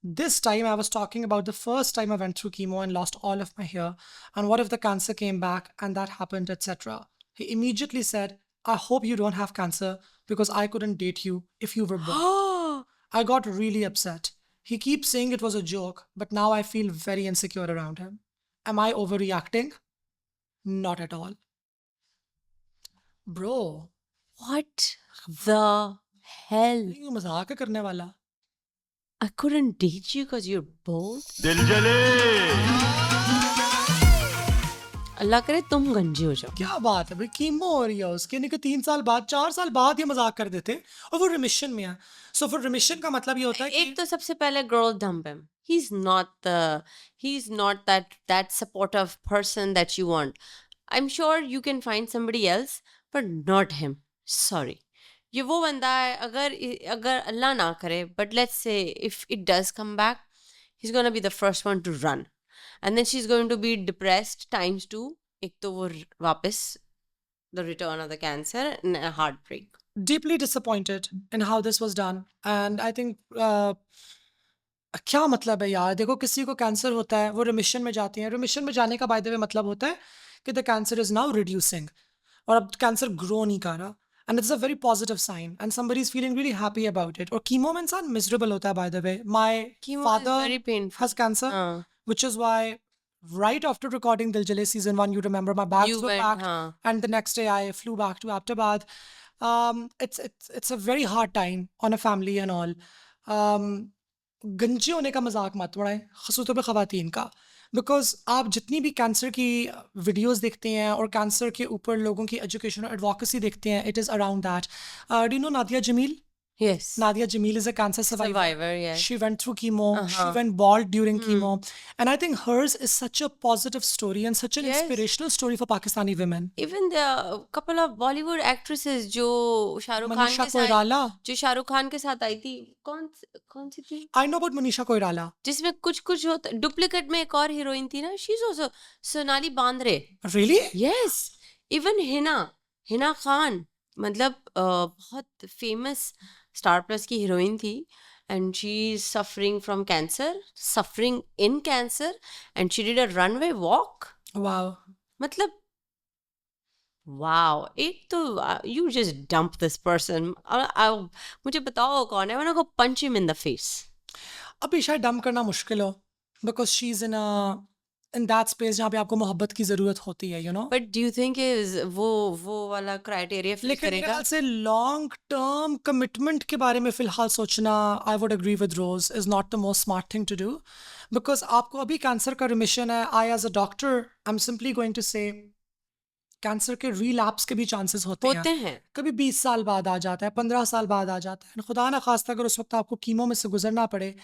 This time I was talking about the first time I went through chemo and lost all of my hair, and what if the cancer came back and that happened, etc. He immediately said, I hope you don't have cancer because I couldn't date you if you were born. I got really upset. He keeps saying it was a joke, but now I feel very insecure around him. Am I overreacting? Not at all. Bro, What the hell? ये मजाक है करने वाला. I couldn't date you because you're bald? दिल जले अल्लाह करे तुम गंजी हो जाओ. क्या बात है भाई, कीमो हो रही है उसके, नहीं कि 3 साल बाद 4 साल बाद ये मजाक कर देते और वो रिमिशन में है. सो फिर रिमिशन का मतलब ये होता है एक तो सबसे पहले girl dump him. He's not that supportive person that you want. I'm sure you can find somebody else, but not him. Sorry. ये वो बंदा है, अगर अल्लाह ना करे, but let's say if it does come back, he's gonna be the first one to run. And then she's going to be depressed times 2. एक तो वो वापस the return of the cancer and a heartbreak. deeply disappointed in how this was done. And I think क्या मतलब है यार, देखो किसी को कैंसर होता है, वो रिमिशन में जाती हैं. रिमिशन में जाने का बाय द वे मतलब होता है कि the cancer is now reducing, और अब कैंसर ग्रो नहीं कर रहा. And it's a very positive sign, and somebody is feeling really happy about it. और कीमो में इंसान miserable होता है, by the way. My Chemo is father very painful. has cancer, हाँ. which is why right after recording Dil Jale season 1, you remember my bags You were went, packed, हाँ. and the next day I flew back to Aptabad. It's a very hard time on a family and all. गंजे होने का मजाक मत उड़ाएं, ख़ासतौर पे ख़वातीन का, बिकॉज आप जितनी भी कैंसर की वीडियोस देखते हैं और कैंसर के ऊपर लोगों की एजुकेशन और एडवोकेसी देखते हैं, it is around that. Do you know Nadia Jameel? Yes. Nadia Jameel is a cancer survivor. Yes. She went through chemo. She Uh-huh. went bald during chemo. And I think hers is such a positive story and such an Yes. inspirational story for Pakistani women. Even the couple of Bollywood actresses जो Shahrukh Khan Manisha के साथ Koirala. जो शाहरुख खान के साथ आई थी, कौन सी थी, I know about Manisha Koirala. जिसमें कुछ होता, डुप्लीकेट में एक और हीरोइन थी ना, she is also Sonali Bandre. Really? Yes. Even Hina Khan, मतलब बहुत फेमस स्टार प्लस की हीरोइन थी, and she is suffering in cancer, and she did a runway walk. Wow. मतलब वाओ, एक तो you just dump this person. मुझे बताओ कौन है, मैं को पंच हिम इन द फेस. अभी शायद डम करना मुश्किल हो, because she is in that space जहाँ पे आपको मोहब्बत की जरूरत होती है, you know. But do you think वो वाला क्राइटेरिया फिट लेकिन मेरे करेगा? ख्याल से लॉन्ग टर्म कमिटमेंट के बारे में फिलहाल सोचना, I would agree with Rose, is not the most smart thing to do, because आपको अभी कैंसर का रिमिशन है. I as a doctor I am simply going to say cancer के रीलैप्स के भी चांसेस होते हैं. कभी 20 साल बाद आ जाता है, 15 साल बाद आ जाता है, खुदा ना खास्ता अगर उस वक्त आपको कीमो में से गुजरना पड़े.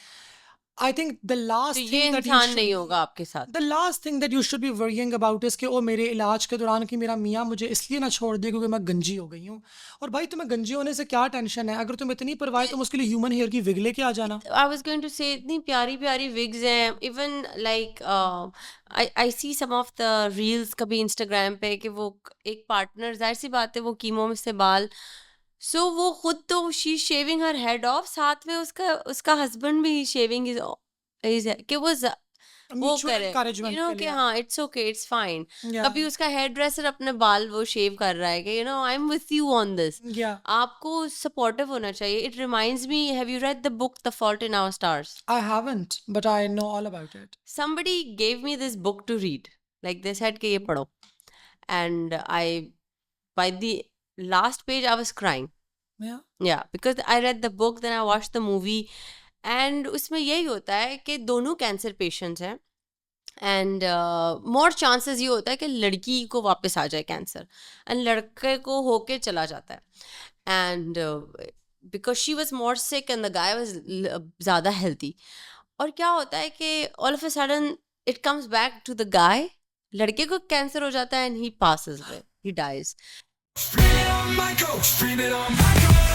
I think the last तो ये thing that you इंसान should, नहीं होगा आपके साथ. the last thing that you should be worrying about is कि ओ मेरे इलाज के दौरान कि मेरा मियाँ मुझे इसलिए ना छोड़ दे क्योंकि मैं गंजी हो गई हूँ. और भाई तुम्हें गंजी होने से क्या टेंशन है? अगर तुम्हें इतनी परवाह है तुम उसके लिए ह्यूमन हेयर की विग लेके आ जाना. I was going to say, इतनी प्यारी प्यारी wigs हैं. Even like I see some of the reels कभी Instagram पे कि वो एक पार्टनर, जाहिर सी बात है वो कीमो में से बाल, सो वो खुद तो she shaving her head of, साथ में उसका हस्बैंड भी शेविंग इज कि वो Mutual करे, encouragement यू नो के कि लिए. हाँ it's okay, it's fine. Yeah. कभी उसका हेयर ड्रेसर अपने बाल वो शेव कर रहा है कि you know I am with you on this. Yeah. आपको सपोर्टिव होना चाहिए. It reminds me, have you read the book the fault in our stars? I haven't, but I know all about it. Somebody gave me this book to read, like they said कि ये पढ़ो, and by the last page I was crying. Yeah. Because I read the book, then I watched the movie, and उसमें यही होता है कि दोनों cancer patients हैं, एंड मोर चांसेस ये होता है कि लड़की को वापस आ जाए कैंसर, एंड लड़के को होके चला जाता है. And because she was more sick and the guy was ज़्यादा हेल्थी. और क्या होता है कि all of a sudden it comes back to the guy, लड़के को कैंसर हो जाता है and he passes away, he dies. Stream it on Michael, stream it on Michael.